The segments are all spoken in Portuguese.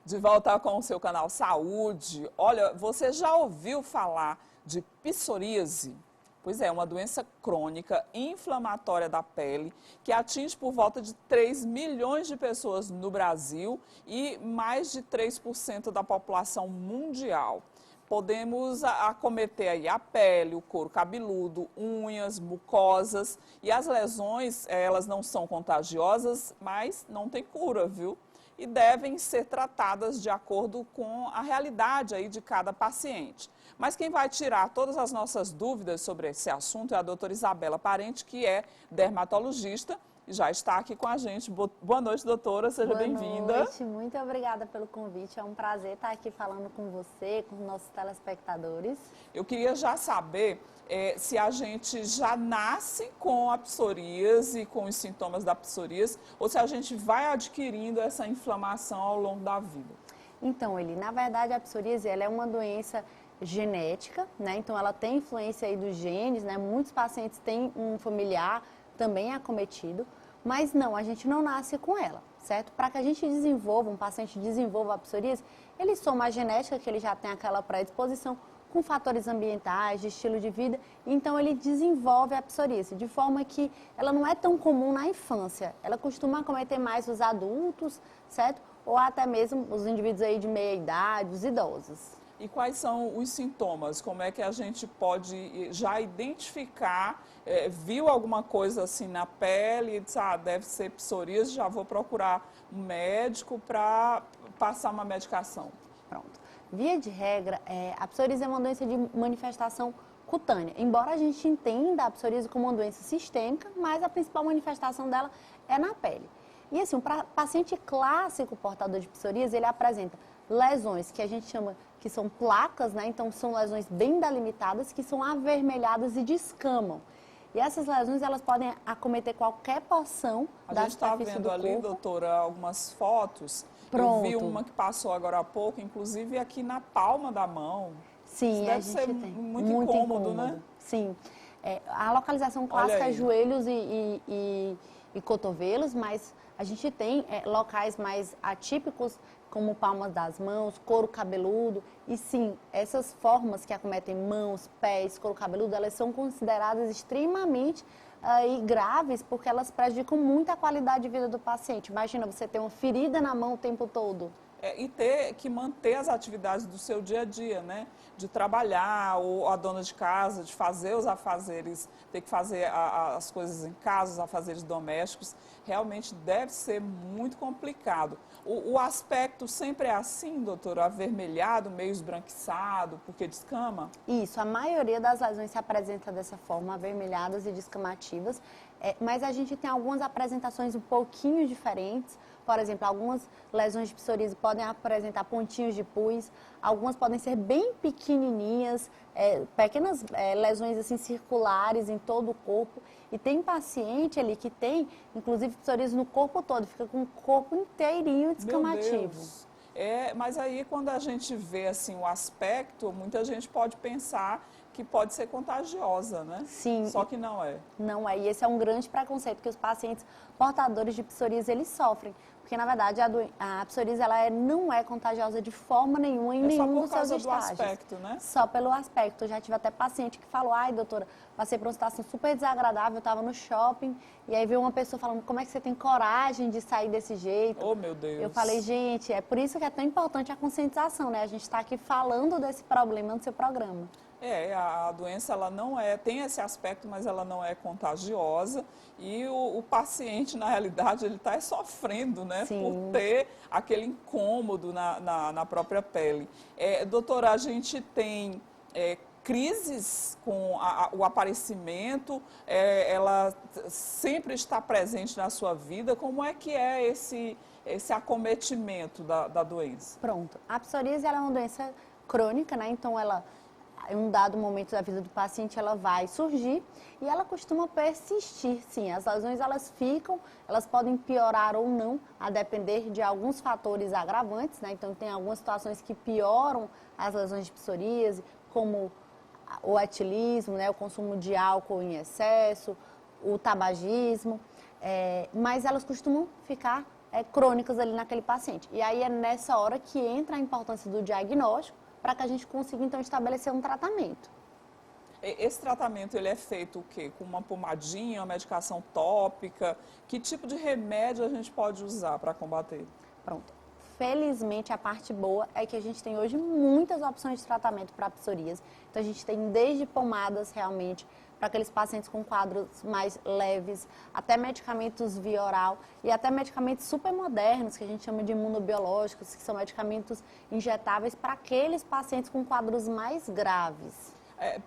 De volta com o seu canal Saúde. Olha, você já ouviu falar de psoríase? Pois é, uma doença crônica inflamatória da pele que atinge por volta de 3 milhões de pessoas no Brasil e mais de 3% da população mundial. Podemos acometer aí a pele, o couro cabeludo, unhas, mucosas, e as lesões, elas não são contagiosas, mas não tem cura, viu? E devem ser tratadas de acordo com a realidade aí de cada paciente. Mas quem vai tirar todas as nossas dúvidas sobre esse assunto é a doutora Isabela Parente, que é dermatologista e já está aqui com a gente. Boa noite, doutora, seja bem-vinda. Boa noite, muito obrigada pelo convite. É um prazer estar aqui falando com você, com os nossos telespectadores. Eu queria já saber se a gente já nasce com a psoríase, com os sintomas da psoríase, ou se a gente vai adquirindo essa inflamação ao longo da vida. Então, Eli, na verdade a psoríase ela é uma doença genética, né? Então ela tem influência aí dos genes, né? Muitos pacientes têm um familiar também acometido, mas não, a gente não nasce com ela, certo? Para que a gente desenvolva, um paciente desenvolva a psoríase, ele soma a genética, que ele já tem aquela predisposição, com fatores ambientais, de estilo de vida, então ele desenvolve a psoríase, de forma que ela não é tão comum na infância, ela costuma acometer mais os adultos, certo? Ou até mesmo os indivíduos aí de meia idade, os idosos. E quais são os sintomas? Como é que a gente pode já identificar, viu alguma coisa assim na pele e disse, deve ser psoríase, já vou procurar um médico para passar uma medicação? Pronto. Via de regra, a psoríase é uma doença de manifestação cutânea. Embora a gente entenda a psoríase como uma doença sistêmica, mas a principal manifestação dela é na pele. E assim, o paciente clássico portador de psoríase, ele apresenta lesões que a gente chama que são placas, né? Então são lesões bem delimitadas que são avermelhadas e descamam. E essas lesões, elas podem acometer qualquer porção da superfície do corpo. A gente está vendo ali, doutora, algumas fotos. Pronto. Eu vi uma que passou agora há pouco, inclusive aqui na palma da mão. Sim, isso deve ser muito incômodo, né? Sim. A localização clássica é joelhos e cotovelos, mas a gente tem locais mais atípicos, como palmas das mãos, couro cabeludo. E sim, essas formas que acometem mãos, pés, couro cabeludo, elas são consideradas extremamente graves, porque elas prejudicam muito a qualidade de vida do paciente. Imagina você ter uma ferida na mão o tempo todo. E ter que manter as atividades do seu dia a dia, né? De trabalhar, ou a dona de casa, de fazer os afazeres, ter que fazer as coisas em casa, os afazeres domésticos, realmente deve ser muito complicado. O aspecto sempre é assim, doutor? Avermelhado, meio esbranquiçado, porque descama? Isso, a maioria das lesões se apresenta dessa forma, avermelhadas e descamativas, mas a gente tem algumas apresentações um pouquinho diferentes. Por exemplo, algumas lesões de psoríase podem apresentar pontinhos de pus, algumas podem ser bem pequenininhas, pequenas lesões assim circulares em todo o corpo. E tem paciente ali que tem, inclusive, psoríase no corpo todo, fica com o corpo inteirinho descamativo. Meu Deus. Mas aí quando a gente vê assim o aspecto, muita gente pode pensar que pode ser contagiosa, né? Sim. Só que não é. Não é, e esse é um grande preconceito que os pacientes portadores de psoríase, eles sofrem. Porque, na verdade, a psoríase ela não é contagiosa de forma nenhuma em nenhum dos seus estágios. Só por causa do aspecto, né? Só pelo aspecto. Eu já tive até paciente que falou, ai, doutora, passei por uma situação super desagradável, eu estava no shopping, e aí veio uma pessoa falando, como é que você tem coragem de sair desse jeito? Oh, meu Deus. Eu falei, gente, é por isso que é tão importante a conscientização, né? A gente está aqui falando desse problema no seu programa. A doença ela não tem esse aspecto, mas ela não é contagiosa e o paciente, na realidade, ele está sofrendo, né? Sim. Por ter aquele incômodo na própria pele. Doutora, a gente tem crises com o aparecimento, ela sempre está presente na sua vida. Como é que é esse acometimento da doença? Pronto. A psoríase ela é uma doença crônica, né? Então, em um dado momento da vida do paciente, ela vai surgir e ela costuma persistir, sim. As lesões, elas ficam, elas podem piorar ou não, a depender de alguns fatores agravantes, né? Então, tem algumas situações que pioram as lesões de psoríase, como o etilismo, né? O consumo de álcool em excesso, o tabagismo, mas elas costumam ficar crônicas ali naquele paciente. E aí é nessa hora que entra a importância do diagnóstico para que a gente consiga, então, estabelecer um tratamento. Esse tratamento, ele é feito o quê? Com uma pomadinha, uma medicação tópica? Que tipo de remédio a gente pode usar para combater? Pronto. Felizmente, a parte boa é que a gente tem hoje muitas opções de tratamento para psoríase. Então, a gente tem desde pomadas, realmente, para aqueles pacientes com quadros mais leves, até medicamentos via oral e até medicamentos super modernos, que a gente chama de imunobiológicos, que são medicamentos injetáveis para aqueles pacientes com quadros mais graves.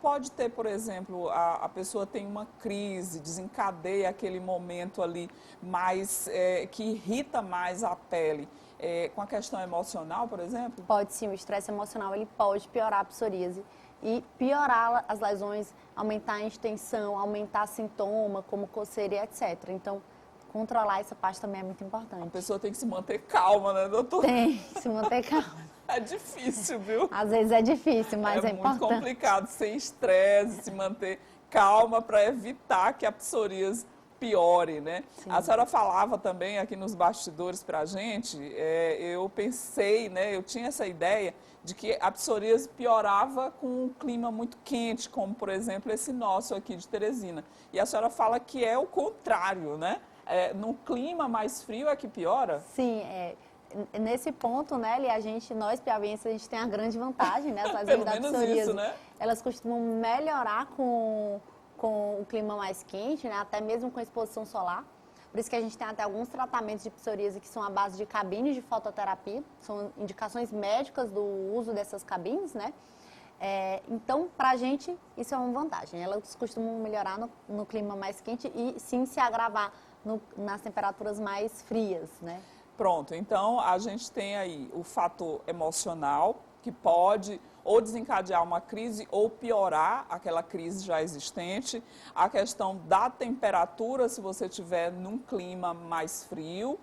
Pode ter, por exemplo, a pessoa tem uma crise, desencadeia aquele momento ali mais, que irrita mais a pele, com a questão emocional, por exemplo? Pode sim, o estresse emocional ele pode piorar a psoríase e piorar as lesões, aumentar a extensão, aumentar sintoma, como coceira e etc. Então, controlar essa parte também é muito importante. A pessoa tem que se manter calma, né, doutor? Tem que se manter calma. É difícil, viu? Às vezes é difícil, mas é importante. É muito complicado, sem estresse, se manter calma para evitar que a psoríase piore, né? Sim. A senhora falava também aqui nos bastidores para a gente, eu pensei, né, eu tinha essa ideia de que a psoríase piorava com um clima muito quente, como, por exemplo, esse nosso aqui de Teresina. E a senhora fala que é o contrário, né? No clima mais frio é que piora? Sim, nesse ponto, né, nós piauienses, a gente tem a grande vantagem, né? As lesões da psoríase, isso, né? Elas costumam melhorar com o clima mais quente, né? Até mesmo com a exposição solar. Por isso que a gente tem até alguns tratamentos de psoríase que são à base de cabines de fototerapia, são indicações médicas do uso dessas cabines, né? Então, para a gente, isso é uma vantagem. Elas costumam melhorar no clima mais quente e sim se agravar nas temperaturas mais frias, né? Pronto, então a gente tem aí o fator emocional, que pode ou desencadear uma crise ou piorar aquela crise já existente. A questão da temperatura, se você estiver num clima mais frio.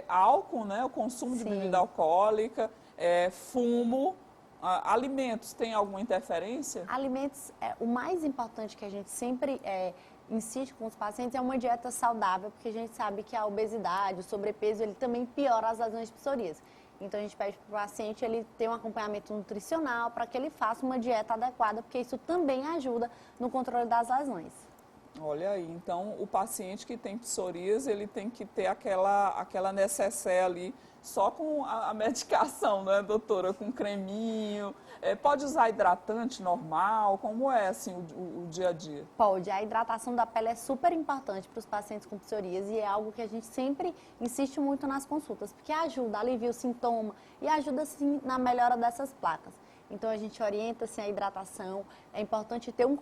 Álcool, né? O consumo de bebida alcoólica, fumo, alimentos, tem alguma interferência? Alimentos, o mais importante que a gente sempre insiste com os pacientes é uma dieta saudável, porque a gente sabe que a obesidade, o sobrepeso, ele também piora as lesões de psoríase. Então, a gente pede para o paciente ele ter um acompanhamento nutricional para que ele faça uma dieta adequada, porque isso também ajuda no controle das lesões. Olha aí, então o paciente que tem psoríase, ele tem que ter aquela necessaire ali, só com a medicação, né, doutora? Com creminho, pode usar hidratante normal, como é assim o dia a dia? Pode, a hidratação da pele é super importante para os pacientes com psoríase e é algo que a gente sempre insiste muito nas consultas, porque ajuda, alivia o sintoma e ajuda sim na melhora dessas placas. Então, a gente orienta assim, a hidratação. É importante ter um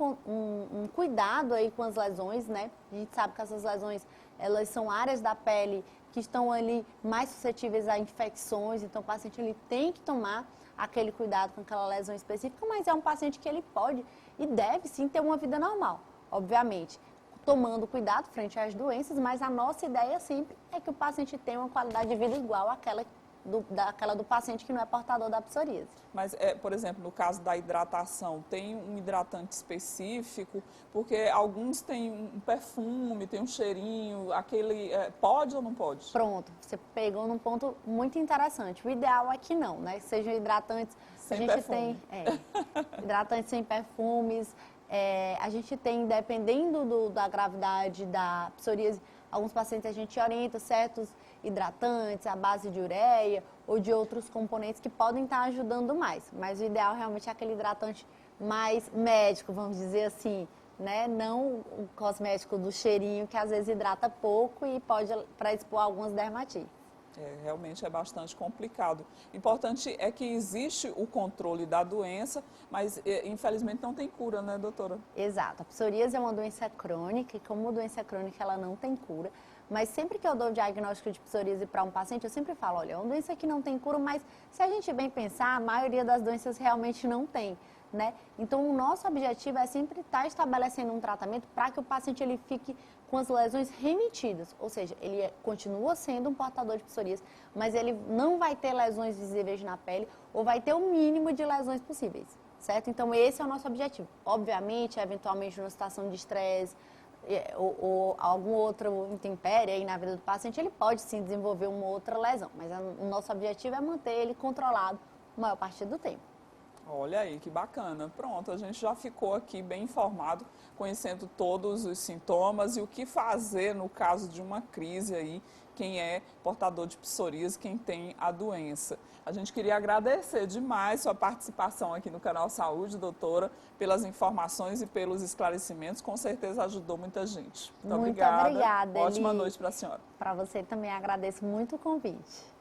cuidado aí com as lesões, né? A gente sabe que essas lesões, elas são áreas da pele que estão ali mais suscetíveis a infecções. Então, o paciente ele tem que tomar aquele cuidado com aquela lesão específica, mas é um paciente que ele pode e deve sim ter uma vida normal, obviamente. Tomando cuidado frente às doenças, mas a nossa ideia sempre é que o paciente tenha uma qualidade de vida igual àquela do paciente que não é portador da psoríase. Mas, por exemplo, no caso da hidratação, tem um hidratante específico? Porque alguns têm um perfume, tem um cheirinho, aquele... pode ou não pode? Pronto, você pegou num ponto muito interessante. O ideal é que não, né? Que sejam hidratantes... Sem perfume. Hidratantes sem perfumes. A gente tem, dependendo da gravidade da psoríase, alguns pacientes a gente orienta certos hidratantes, à base de ureia ou de outros componentes que podem estar ajudando mais. Mas o ideal realmente é aquele hidratante mais médico, vamos dizer assim, né? Não o cosmético do cheirinho, que às vezes hidrata pouco e pode predispor algumas dermatites. Realmente é bastante complicado. Importante é que existe o controle da doença, mas infelizmente não tem cura, né, doutora? Exato. A psoríase é uma doença crônica e como doença crônica ela não tem cura. Mas sempre que eu dou o diagnóstico de psoríase para um paciente, eu sempre falo, olha, é uma doença que não tem cura, mas se a gente bem pensar, a maioria das doenças realmente não tem, né? Então, o nosso objetivo é sempre estar estabelecendo um tratamento para que o paciente ele fique com as lesões remitidas, ou seja, ele continua sendo um portador de psoríase, mas ele não vai ter lesões visíveis na pele ou vai ter o mínimo de lesões possíveis, certo? Então, esse é o nosso objetivo. Obviamente, eventualmente, numa situação de estresse, ou algum outro intempérie aí na vida do paciente, ele pode sim desenvolver uma outra lesão, mas o nosso objetivo é manter ele controlado a maior parte do tempo. Olha aí, que bacana. Pronto, a gente já ficou aqui bem informado, conhecendo todos os sintomas e o que fazer no caso de uma crise aí, quem é portador de psoríase, quem tem a doença. A gente queria agradecer demais sua participação aqui no Canal Saúde, doutora, pelas informações e pelos esclarecimentos. Com certeza ajudou muita gente. Muito obrigada. Obrigada, Ótima Eli. noite para a senhora. Para você também agradeço muito o convite.